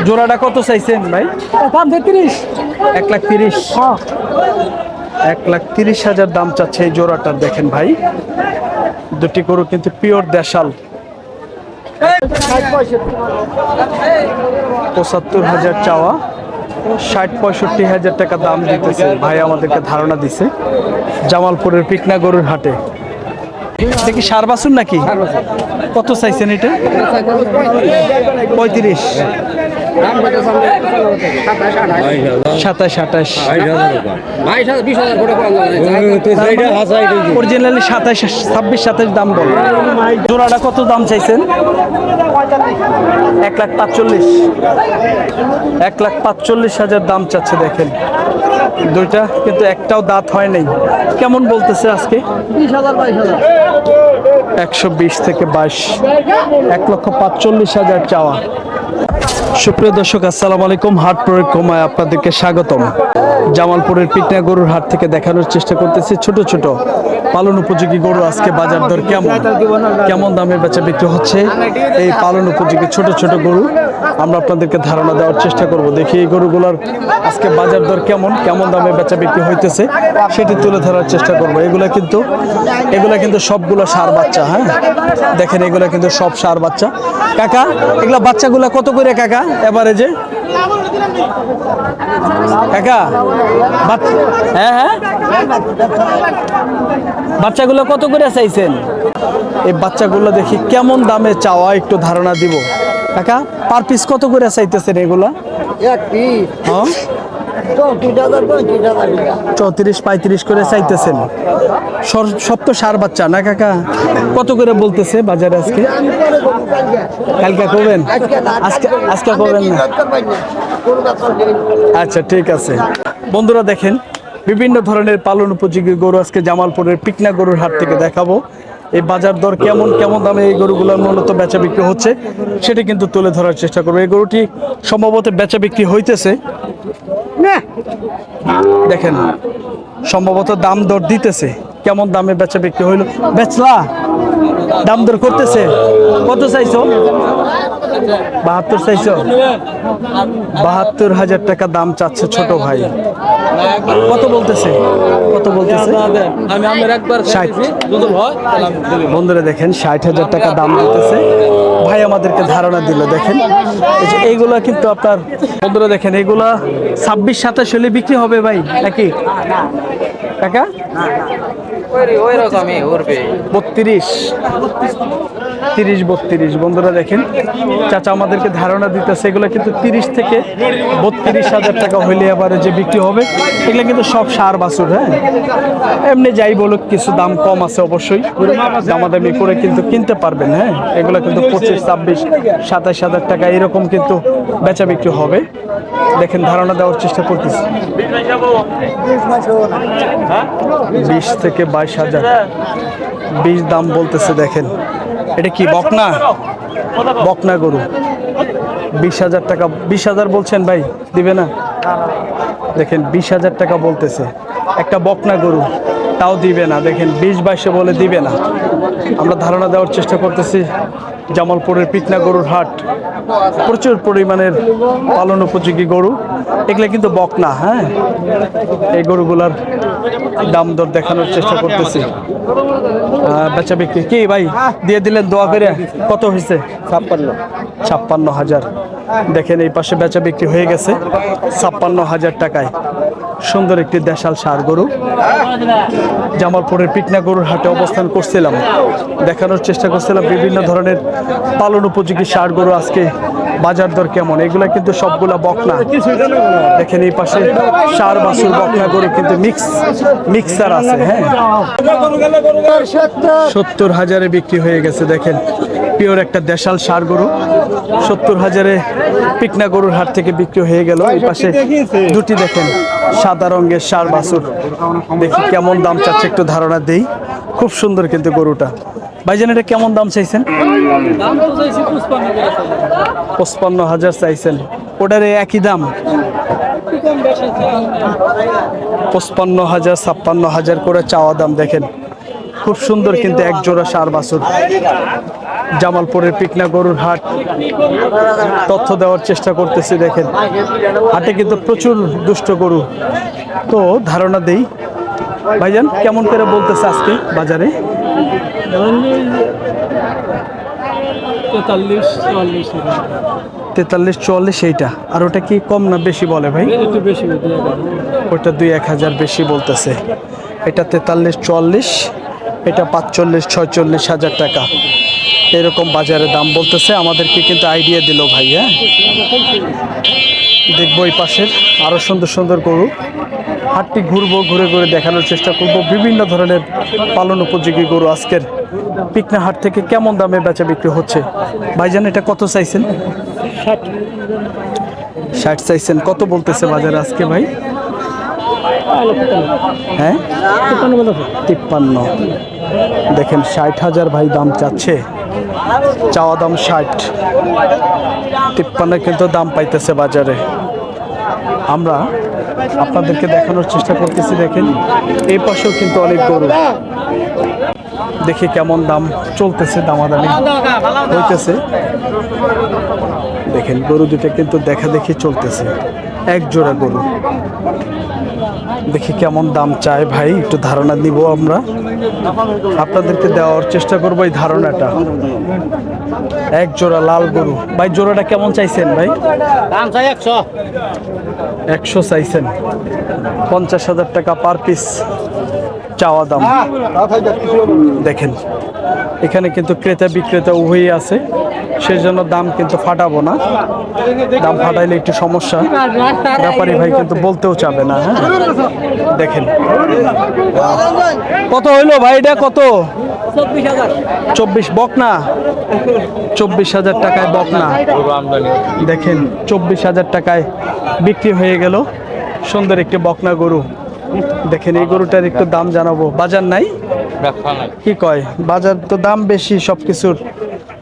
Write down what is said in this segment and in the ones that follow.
জোড়াটা কত চাইছেন ভাই? দাম 33। 1,30,000। 1,30,000 দাম চাচ্ছে এই জোড়াটার। দেখেন ভাই, দুটি গরু কিন্তু পিওর দেশাল। 75,000 চাওয়া, 60-65,000 টাকা দাম দিতেছে ভাই, আমাদেরকে ধারণা দিছে জামালপুরের পিকনা গরুর হাটে। এটা কি সার বাছুর নাকি? কত চাইছেন এটা? 35, 27-28। অরিজিনালি 26-27 দাম বল। জোড়াটা কত দাম চাইছেন? 1,45,000। 1,45,000 দাম চাচ্ছে। দেখেন দুইটা কিন্তু একটাও দাঁত হয় নাই। কেমন বলতেছে আজকে? 120 থেকে 22। 1,45,000 চাওয়া। সুপ্রিয় দর্শক, আসসালামু আলাইকুম। হাট পরিক্রমায় আপনাদেরকে স্বাগতম। জামালপুরের পিকনা গরুর হাট থেকে দেখানোর চেষ্টা করতেছি ছোট ছোট পালন উপযোগী গরু। আজকে বাজার দর কেমন দামে বেচা বিক্রি হচ্ছে এই পালন উপযোগী ছোট ছোট গরু আমরা আপনাদেরকে ধারণা দেওয়ার চেষ্টা করব। দেখি এই গরুগুলোর আজকে বাজার দর কেমন দামে বেচা বিক্রি হইতেছে সেটি তুলে ধরার চেষ্টা করব। এগুলা কিন্তু সবগুলো ষাঁড় বাচ্চা। হ্যাঁ, দেখেন এগুলা কিন্তু সব ষাঁড় বাচ্চা। কাকা, এগুলা বাচ্চাগুলা কত করে কাকা এভারেজে? কাকা, হ্যাঁ, বাচ্চাগুলো কত করে চাইছেন? এই বাচ্চাগুলো দেখি কেমন দামে চাওয়া একটু ধারণা দিব। কাকা, পার পিস কত করে চাইতেছেন এগুলা? 34-35 করে চাইতেছেন। সব তো ষাঁড় বাচ্চা না কাকা? কত করে বলতেছে বাজারে আজকে? কালকে করবেন? আজকে করবেন না? আচ্ছা, ঠিক আছে। বন্ধুরা দেখেন, বিভিন্ন ধরনের পালন উপযোগী গরু আজকে জামালপুরের পিকনা গরুর হাট থেকে দেখাবো। এই বাজার দর কেমন দামে এই গরুগুলোর মূলত বেচা বিক্রি হচ্ছে সেটা কিন্তু তুলে ধরার চেষ্টা করবো। এই গরুটি সম্ভবত বেচা বিক্রি হইতেছে। দেখেন সম্ভবত দাম দর দিতেছে। কেমন দামে বেচা বিক্রি হইলো? বেচলা দাম দর করতেছে। কত চাইছো? 72 চাইছো? 72,000 টাকা দাম চাচ্ছে ছোট ভাই। কত বলতেছে? 60। বন্ধুরা দেখেন 60,000 টাকা দাম দিতেছে ভাই, আমাদেরকে ধারণা দিল। দেখেন এইগুলা কিন্তু আপনার বন্ধুরা দেখেন এগুলা 26-27 হলে বিক্রি হবে ভাই নাকি কাকা? 30-32। বন্ধুরা দেখেন চাচা আমাদেরকে ধারণা দিতেছে এগুলো কিন্তু 30 থেকে 32,000 টাকা হইলে এবারে যে বিক্রি হবে। এগুলো কিন্তু সব ষাঁড় বাছুর। হ্যাঁ, এমনি যাই বলুক কিছু দাম কম আছে অবশ্যই, দামাদামি করে কিন্তু কিনতে পারবেন। হ্যাঁ, এগুলো কিন্তু 25-26-27,000 টাকা এরকম কিন্তু বেচা বিক্রি হবে। দেখেন ধারণা দেওয়ার চেষ্টা করতেছি। 20 থেকে 22,000 20 দাম বলতেছে। দেখেন এটা কি বকনা গরু? 20,000 টাকা। 20,000 বলছেন ভাই, দিবে না? দেখেন 20,000 টাকা বলতেছে একটা বকনা গরু, তাও দিবে না। দেখেন 20-22 বলে দিবে না। আমরা ধারণা দেওয়ার চেষ্টা করতেছি। জামালপুরের পিকনা গরুর হাট, প্রচুর পরিমাণের পালন উপযোগী গরু। এগুলো কিন্তু বকনা। হ্যাঁ, এই গরুগুলার দাম দর দেখানোর চেষ্টা করতেছি। বেচা বিক্রি কি ভাই দিয়ে দিলেন দোয়া করে? কত হয়েছে? 56,000। দেখেন এই পাশে বেচা বিক্রি হয়ে গেছে 56,000 টাকায়। সুন্দর একটি দেশাল ষাঁড় গরু। জামালপুরের পিকনা গরুর হাটে অবস্থান করছিলাম, দেখানোর চেষ্টা করছিলাম বিভিন্ন ধরনের পালন উপযোগী ষাঁড় গরু আজকে বাজার দর কেমন। এগুলা কিন্তু সবগুলা বকনা। দেখেন এই পাশে ষাঁড় বাছুর বকনা গরু কিন্তু মিক্সার আছে। হ্যাঁ, 70,000 বিক্রি হয়ে গেছে। দেখেন পিওর একটা দেশাল ষাঁড় গরু 70,000 পিকনা গরুর হাট থেকে বিক্রি হয়ে গেল। এই পাশে দুটি দেখেন সাদা রঙের ষাঁড় বাছুর। দেখি কেমন দাম চাচ্ছে একটু ধারণা দেই। খুব সুন্দর কিন্তু গরুটা। ভাইজান এটা কেমন দাম চাইছেন? 55,000 চাইছেন। ওটারে একই দাম? 55,000 56,000 করে চাওয়া দাম। দেখেন খুব সুন্দর কিন্তু এক জোড়া ষাঁড় বাছুর। জামালপুরের পিকনা গরুর হাট তথ্য দেওয়ার চেষ্টা করতেছি। দেখেন হাটে কিন্তু প্রচুর দুষ্ট গরু। তো ধারণা দেই ভাইজান কেমন করে বলতেছে আজকে বাজারে? 43-44 এইটা। আর ওটা কি কম না বেশি বলে ভাই? একটু বেশি, ওটা 2-1000 বেশি বলতেছে। এটা 43-44, এটা 45-46 হাজার টাকা এরকম বাজারে দাম বলতেছে। আমাদেরকে কিন্তু আইডিয়া দিল ভাই। হ্যাঁ, দেখবো এই পাশের আরো সুন্দর সুন্দর গরু। হাটটি ঘুরবো, ঘুরে ঘুরে দেখানোর চেষ্টা করব বিভিন্ন ধরনের পালন উপযোগী গরু আজকের পিকনা হাট থেকে কেমন দামে বেচা বিক্রি হচ্ছে। ভাইজান এটা কত চাইছেন? 60 চাইছেন। কত বলতেছে বাজারে আজকে ভাই? হ্যাঁ, 53। দেখেন 60,000 ভাই দাম চাচ্ছে, চাওয়া দাম 60। 53 কিন্তু দাম পাইতেছে বাজারে। আমরা আপনাদেরকে দেখানোর চেষ্টা করতেছি। দেখেন এই পাশেও কিন্তু অনেক গরু, দেখি কেমন দাম চলতেছে, দামাদামি হইতেছে। দেখেন গরু দুটো কিন্তু দেখা দেখি চলতেছে, এক জোড়া গরু। দেখি কেমন দাম চায় ভাই, একটু ধারণা দিব আমরা, আপনাদেরকে দেওয়ার চেষ্টা করবো এই ধারণাটা। এক জোড়া লাল গরু। ভাই জোড়াটা কেমন চাইছেন ভাই? দাম চাই 100। 100 চাইছেন। 50,000 টাকা পার পিস চাওয়া দাম। দেখেন এখানে কিন্তু ক্রেতা বিক্রেতা উভয়ই আছে, সেজন্য দাম কিন্তু ফাটাবো না। দাম ফাটাইলে একটু সমস্যা, ব্যাপারী ভাই কিন্তু বলতেও চাবে না। হ্যাঁ, দেখেন কত হইলো ভাই? এটা কত? 24 বকনা। 24,000 টাকায় বকনা। দেখেন 24,000 টাকায় বিক্রি হয়ে গেল সুন্দর একটি বকনা গরু। দেখেন এই গরুটার একটু দাম জানাবো। বাজার নাই কি কয়? বাজার তো দাম বেশি, সবকিছুর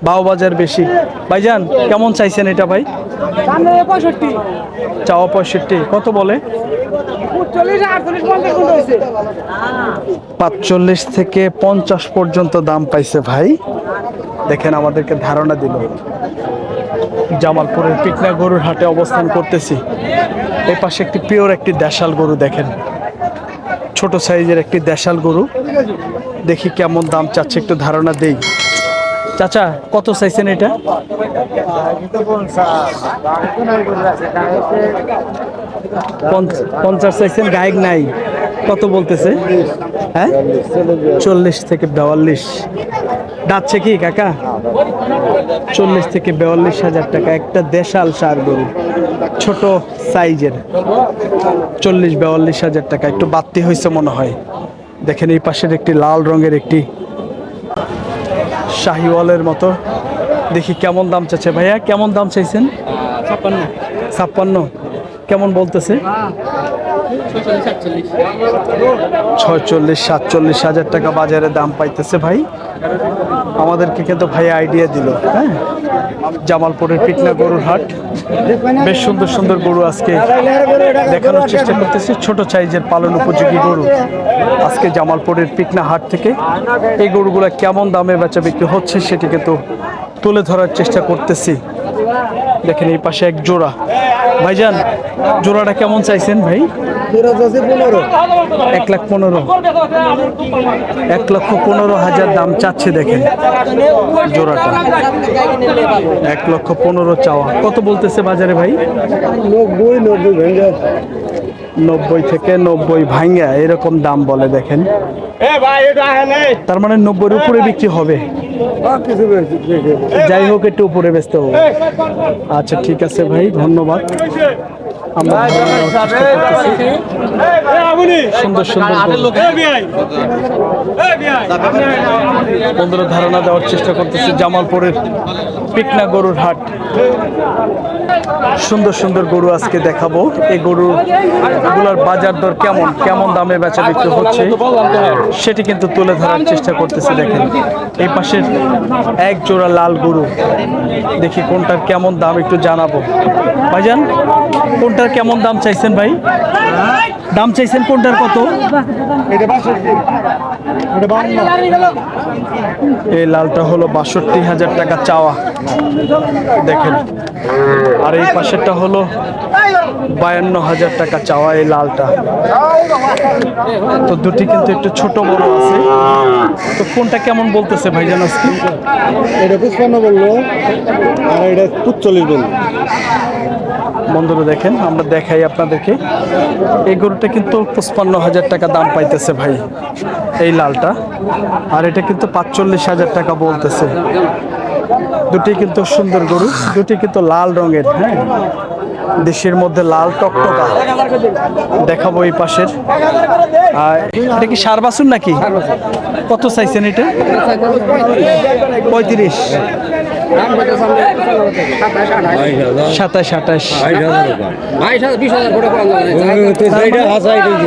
বাও বাজার বেশি। ভাইজান কেমন চাইছেন এটা ভাই? চাওয়া 65। কত বলে? 45 থেকে 50 পর্যন্ত দাম পাইছে ভাই। দেখেন আমাদেরকে ধারণা দিল। জামালপুরের পিকনা গরুর হাটে অবস্থান করতেছি। এই পাশে একটি পিওর একটি দেশাল গরু, দেখেন ছোট সাইজের একটি দেশাল গরু। দেখি কেমন দাম চাচ্ছে, একটু ধারণা দেই। চাচা কত চাইছেন এটা? 50 চাইছেন, গায়ক নাই। কত বলতেছে? হ্যাঁ, 40 থেকে 42। যাচ্ছে কি কাকা? 40 থেকে 42,000 টাকা একটা দেশাল সার গরু, ছোট সাইজের। 40-42,000 টাকা, একটু বাড়তি হয়েছে মনে হয়। দেখেন এই পাশের একটি লাল রঙের একটি শাহিওয়ালের মতো। দেখি কেমন দাম চাচ্ছে ভাইয়া। কেমন দাম চাইছেন? 56। কেমন বলতেছে? 46-47 টাকা বাজারে দাম পাইতেছে ভাই। আমাদেরকে কিন্তু ভাই আইডিয়া দিল। হ্যাঁ, জামালপুরের পিকনা গরুর হাট, বেশ সুন্দর সুন্দর গরু আজকে দেখানোর চেষ্টা করতেছি। ছোট সাইজের পালন উপযোগী গরু আজকে জামালপুরের পিকনা হাট থেকে। এই গরুগুলো কেমন দামে বেচা বিক্রি হচ্ছে সেটি কিন্তু তুলে ধরার চেষ্টা করতেছি। দেখেন এই পাশে এক জোড়া। ভাইজান জোড়াটা কেমন চাইছেন ভাই? 1,15,000। 1,15,000 দাম চাচ্ছে। দেখেন জোড়াটা 1,15,000 চাওয়া। কত বলতেছে বাজারে ভাই? 90 থেকে 90 ভাঙ্গা এরকম দাম বলে। দেখেন তার মানে 90-এর উপরে বিক্রি হবে। যাই হোক একটু উপরে বেচতে হবে। আচ্ছা ঠিক আছে ভাই, ধন্যবাদ। আমরা সুন্দর সুন্দর বন্ধুরা ধারণা দেওয়ার চেষ্টা করতেছি জামালপুরের পিকনা গরুর হাট। সুন্দর সুন্দর গরু আজকে দেখাবো। এই গরুগুলোর বাজার দর কেমন, কেমন দামে বেচা বিক্রি হচ্ছে সেটি কিন্তু তুলে ধরার চেষ্টা করতেছি। দেখেন এই পাশের এক জোড়া লাল গরু, দেখি কোনটার কেমন দাম একটু জানাবো। ভাইজান কোনটার কেমন দাম চাইছেন ভাই? দাম চাইছেন কোনটার কত? এই লালটা হলো ৬২,০০০ টাকা চাওয়া দেখেন। আর এই পাশেরটা হলো ৫২,০০০ টাকা চাওয়া এই লালটা। তো দুটি কিন্তু একটু ছোট বড় আছে। তো কোনটা কেমন বলতেছে ভাইজান আজকে? এটা ৫৫ বললো আর এটা ৪৫ বললো। বন্ধুরা দেখেন, আমরা দেখাই আপনাদেরকে, এই গরুটা কিন্তু ৫৫,০০০ টাকা দাম পাইতেছে ভাই এই লালটা। আর এটা কিন্তু ৪৫,০০০ টাকা বলতেছে। দুটি কিন্তু সুন্দর গরু, দুটি কিন্তু লাল রঙের। হ্যাঁ, দেশের মধ্যে লাল টকটকা। দেখাবো এই পাশের। এটা কি সার বাছুর নাকি? কত চাইছেন এটা? ৩৫, ২৭, ২৮।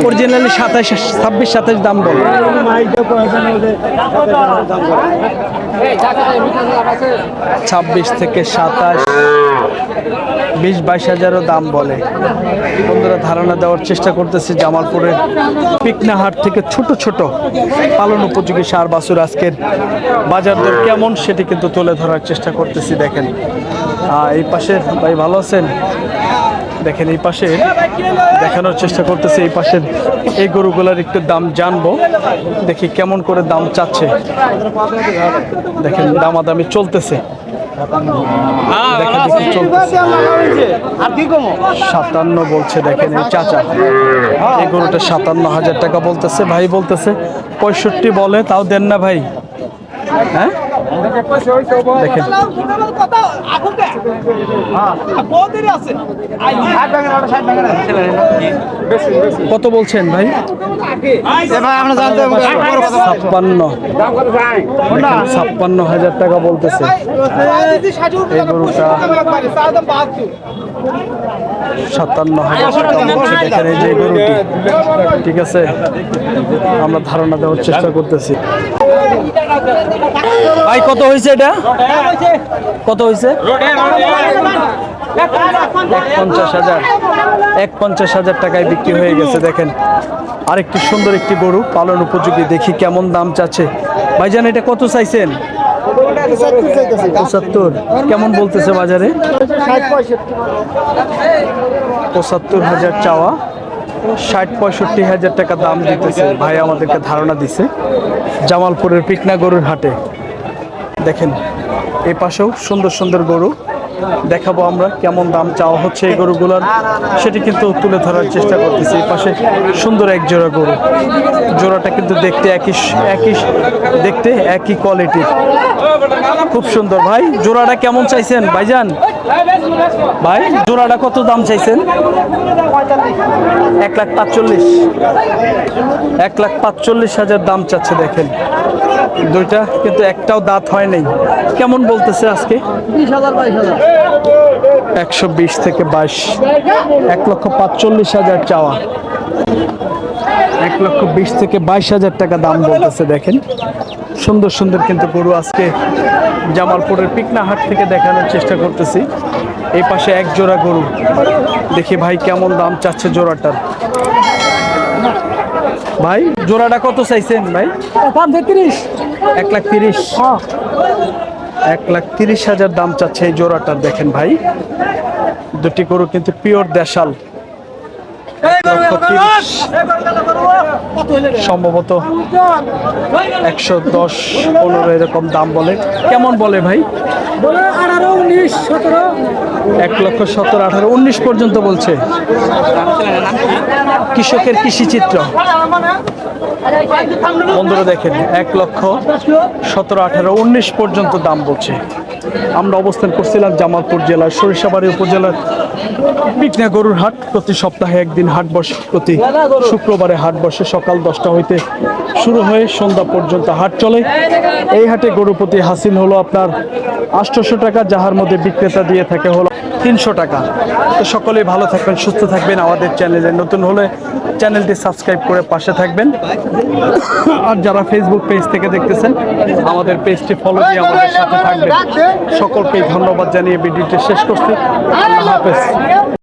অরিজিনালি ২৭, ২৭ দাম বল। ২৬ থেকে ২৭, ২০-২২,০০০ও দাম বলে। বন্ধুরা ধারণা দেওয়ার চেষ্টা করতেছি জামালপুরের পিকনাহাট থেকে ছোট ছোট পালন উপযোগী ষাঁড় বাছুর আজকের বাজার দর কেমন সেটি কিন্তু তুলে ধরার চেষ্টা করতেছি। দেখেন এই পাশের ভাই ভালো আছেন? দেখেন এই পাশে দেখানোর চেষ্টা করতেছি। এই পাশের এই গরুগুলার একটু দাম জানবো, দেখি কেমন করে দাম চাচ্ছে। দেখেন দামাদামি চলতেছে। ৫৭ বলছে। দেখেন এই চাচা, এই গরুটা ৫৭,০০০ টাকা বলতেছে। ভাই বলতেছে ৬৫ বলে, তাও দেন না ভাই? হ্যাঁ দেখেন কত বলছেন ভাই? ৫৬,০০০ টাকা বলতেছে এই গরুটা। ৫৭,০০০ টাকা বলছে। দেখেন এই যে গরুটি, ঠিক আছে, আমরা ধারণা দেওয়ার চেষ্টা করতেছি। ভাই কত হয়েছে এটা? কত হয়েছে? ৫০,০০০। ৫০,০০০ টাকায় বিক্রি হয়ে গেছে। দেখেন আরেকটি সুন্দর একটি গরু পালন উপযোগী, দেখি কেমন দাম চাচ্ছে। ভাইজান এটা কত চাইছেন? ৭৫। কেমন বলতেছে বাজারে? ৭৫,০০০ চাওয়া, ৬০-৬৫,০০০ টাকা দাম দিতেছে। ভাই আমাদেরকে ধারণা দিছে জামালপুরের পিকনা গরুর হাটে। দেখেন এই পাশেও সুন্দর সুন্দর গরু দেখাবো আমরা, কেমন দাম চাওয়া হচ্ছে এই গরুগুলোর সেটি কিন্তু তুলে ধরার চেষ্টা করতেছি। এই পাশে সুন্দর এক জোড়া গরু, জোড়াটা কিন্তু দেখতে একই দেখতে একই কোয়ালিটির, খুব সুন্দর। ভাই জোড়াটা কেমন চাইছেন ভাইজান? ভাই জোড়াটা কত দাম চাইছেন? ১,৪৫,০০০। ১,৪৫,০০০ দাম চাচ্ছে। দেখেন দুইটা কিন্তু একটাও দাঁত হয় নাই। কেমন বলতেছে আজকে? ১২০ থেকে ২২। ১,৪৫,০০০ চাওয়া, ১,২০ থেকে ২২,০০০ টাকা দাম বলতেছে। দেখেন সুন্দর সুন্দর কিন্তু গরু আজকে জামালপুরের পিকনা হাট থেকে দেখানোর চেষ্টা করতেছি। এই পাশে এক জোড়া গরু, দেখি ভাই কেমন দাম চাচ্ছে জোড়াটার। ভাই জোড়াটা কত চাইছেন ভাই? ১,৩০,০০০। ১,৩০,০০০ দাম চাচ্ছে এই জোড়াটার। দেখেন ভাই দুটি গরু কিন্তু পিওর দেশাল। ১,৩০,০০০ সম্ভবত ১১০-১৫ এরকম দাম বলে। কেমন বলে ভাই? ১,১৭,০০০, ১,১৭,০০০, ১৯ পর্যন্ত বলছে। কৃষকের কৃষি চিত্র। বন্ধুরা দেখেন ১,১৭,০০০, ১৯ পর্যন্ত দাম বলছে। আমরা অবস্থান করছিলাম জামালপুর জেলার সরিষাবাড়ি উপজেলার পিকনা গরুর হাট। প্রতি সপ্তাহে একদিন হাট বসে, প্রতি শুক্রবারে হাট বসে। সকাল 10টা হইতে শুরু হয়ে সন্ধ্যা পর্যন্ত হাট চলে। এই হাটে গরু প্রতি হাসিল হলো আপনার ৮০০ টাকা, যাহার মধ্যে বিক্রেতা দিয়ে থাকে হলো ৩০০ টাকা। তো সকলেই ভালো থাকবেন, সুস্থ থাকবেন। আমাদের চ্যানেলে নতুন হলে চ্যানেলটি সাবস্ক্রাইব করে পাশে থাকবেন। আর যারা ফেসবুক পেজ থেকে দেখতেছেন আমাদের পেজটি ফলো দিয়ে আমাদের সাথে থাকবেন। সকলকেই ধন্যবাদ জানিয়ে ভিডিওটি শেষ করছি। আল্লাহ হাফেজ।